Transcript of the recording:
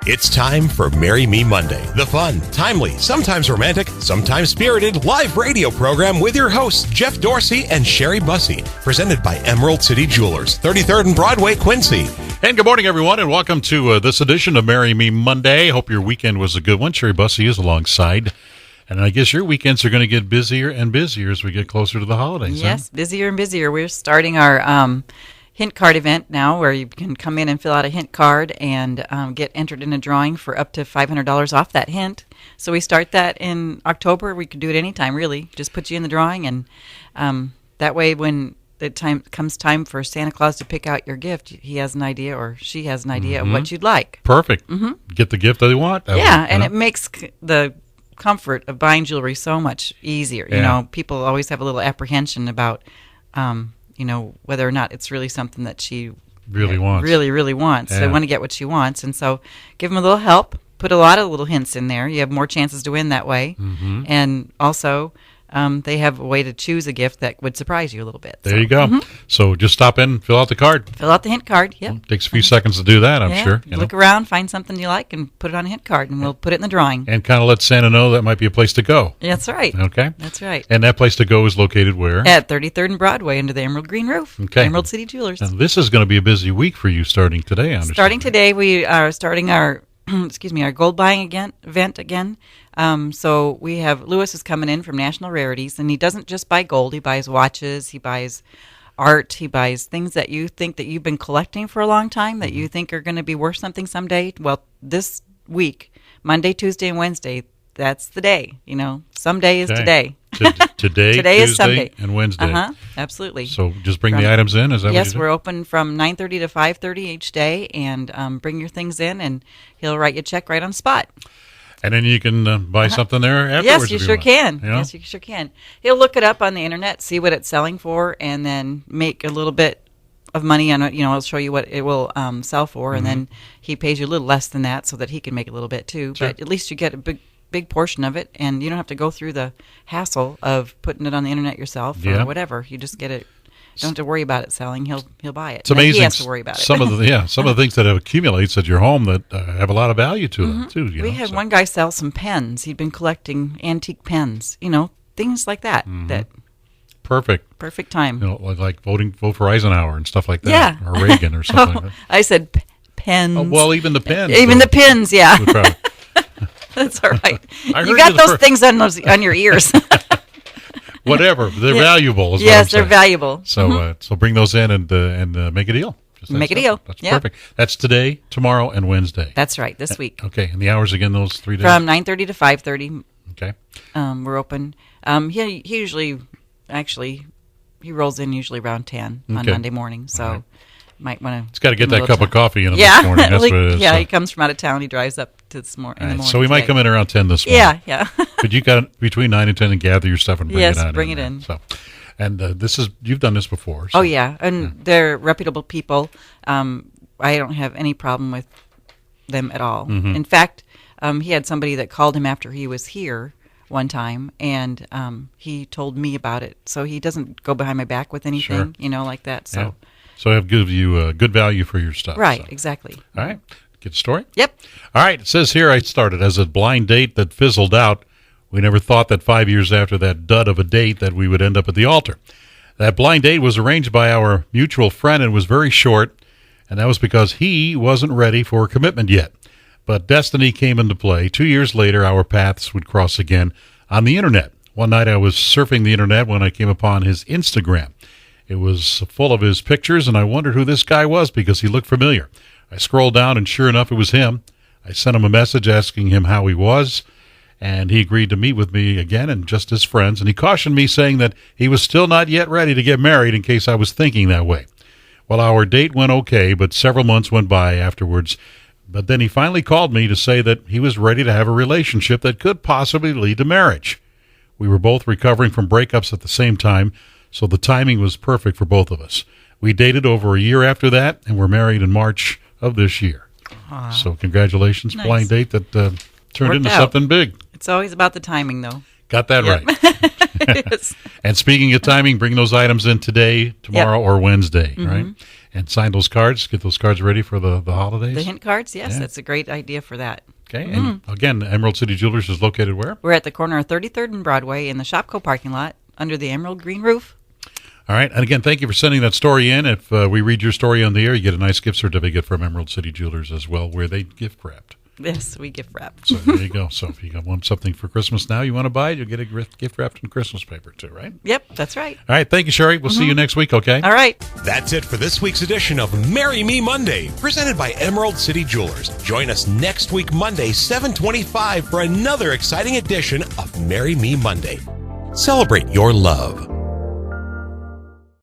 It's time for Marry Me Monday, the fun, timely, sometimes romantic, sometimes spirited live radio program with your hosts, Jeff Dorsey and Sheri Busse, presented by Emerald City Jewelers, 33rd and Broadway, Quincy. And good morning, everyone, and welcome to this edition of Marry Me Monday. Hope your weekend was a good one. Sheri Busse is alongside. And I guess your weekends are going to get busier and busier as we get closer to the holidays. Yes, busier and busier. We're starting our hint card event now, where you can come in and fill out a hint card and get entered in a drawing for up to $500 off that hint. So we start that in October. We could do it anytime, really. Just put you in the drawing, and that way when the time comes time for Santa Claus to pick out your gift, he has an idea or she has an idea of what you'd like. Perfect. Get the gift that they want. It makes the comfort of buying jewelry so much easier. You know, people always have a little apprehension about whether or not it's really something that she really wants. Yeah. They want to get what she wants. And so give them a little help. Put a lot of little hints in there. You have more chances to win that way. And also, they have a way to choose a gift that would surprise you a little bit. There you go. So just stop in, fill out the card. Fill out the hint card, Well, it takes a few seconds to do that, I'm sure. Look around, find something you like, and put it on a hint card, and we'll put it in the drawing. And kind of let Santa know that might be a place to go. That's right. Okay. That's right. And that place to go is located where? At 33rd and Broadway, under the Emerald Green Roof. Okay. Emerald City Jewelers. Now, this is going to be a busy week for you starting today, I understand. Starting today, we are starting our our gold buying event again. So we have Lewis is coming in from National Rarities, and he doesn't just buy gold. He buys watches, he buys art, he buys things that you think that you've been collecting for a long time that you think are going to be worth something someday. Well, this week, Monday, Tuesday, and Wednesday, that's the day. Someday is today. Today, Today Tuesday, is Sunday. And Wednesday. Absolutely. So just bring the items in? Is that yes, what you do? we're open from 9:30 to 5:30 each day, and bring your things in, and he'll write you a check right on the spot. And then you can buy something there afterwards. Yes, you sure can. You know? Yes, you sure can. He'll look it up on the internet, see what it's selling for, and then make a little bit of money on it. I'll show you what it will sell for, and then he pays you a little less than that so that he can make a little bit too. Sure. But at least you get a big portion of it, and you don't have to go through the hassle of putting it on the internet yourself or whatever. You just get it. Don't have to worry about it selling. He'll buy it. It's amazing. He has to worry about it. Some of the things that accumulates at your home that have a lot of value to them too. We had one guy sell some pens. He'd been collecting antique pens. Things like that. That perfect time. Like vote for Eisenhower and stuff like that. Yeah. Or Reagan or something like that. I said pens. Oh, well, even the pens. Even the pins, yeah. would probably- That's all right. I You heard got you those things on your ears. Whatever. They're valuable. Yes, they're valuable. So so bring those in and make a deal. Make a deal. That's Yeah. perfect. That's today, tomorrow, and Wednesday. That's right, this week. Okay. And the hours again, those 3 days? From 9:30 to 5:30, Okay. we're open. He usually, he rolls in usually around 10 on Monday morning, so might want to... It's got to get that cup of coffee in him Yeah. this morning. That's what it is. He comes from out of town. He drives up to in the morning. So we might come in around 10 this morning. Yeah. But you got between 9 and 10 and gather your stuff and bring it out. Bring it in. So, and you've done this before. So. Oh, yeah. And they're reputable people. I don't have any problem with them at all. In fact, he had somebody that called him after he was here one time, and he told me about it. So he doesn't go behind my back with anything, like that. So. Yeah. So it gives you good value for your stuff. Right, so. exactly. All right. Get the story? Yep. All right. It says here I started as a blind date that fizzled out. We never thought that 5 years after that dud of a date that we would end up at the altar. That blind date was arranged by our mutual friend and was very short, and that was because he wasn't ready for a commitment yet. But destiny came into play. 2 years later, our paths would cross again on the Internet. One night I was surfing the Internet when I came upon his Instagram. It was full of his pictures, and I wondered who this guy was because he looked familiar. I scrolled down, and sure enough, it was him. I sent him a message asking him how he was, and he agreed to meet with me again and just as friends, and he cautioned me saying that he was still not yet ready to get married in case I was thinking that way. Well, our date went okay, but several months went by afterwards. But then he finally called me to say that he was ready to have a relationship that could possibly lead to marriage. We were both recovering from breakups at the same time, so the timing was perfect for both of us. We dated over a year after that, and were married in March of this year. So congratulations, Nice. blind date that turned Worked into out. something big. It's always about the timing, though. Got that Yep. right. Yes. And speaking of timing, bring those items in today, tomorrow, or Wednesday, right? And sign those cards. Get those cards ready for the holidays. The hint cards, yes, Yeah. that's a great idea for that. Okay. And again, Emerald City Jewelers is located where? We're at the corner of 33rd and Broadway in the Shopco parking lot under the Emerald Green roof. All right. And again, thank you for sending that story in. If we read your story on the air, you get a nice gift certificate from Emerald City Jewelers as well, where they gift wrapped. Yes, we gift wrap. So there you go. So if you want something for Christmas now you want to buy it, you'll get a gift wrapped in Christmas paper too, right? Yep, that's right. All right. Thank you, Sheri. We'll see you next week, okay? All right. That's it for this week's edition of Marry Me Monday, presented by Emerald City Jewelers. Join us next week, Monday, 7:25, for another exciting edition of Marry Me Monday. Celebrate your love.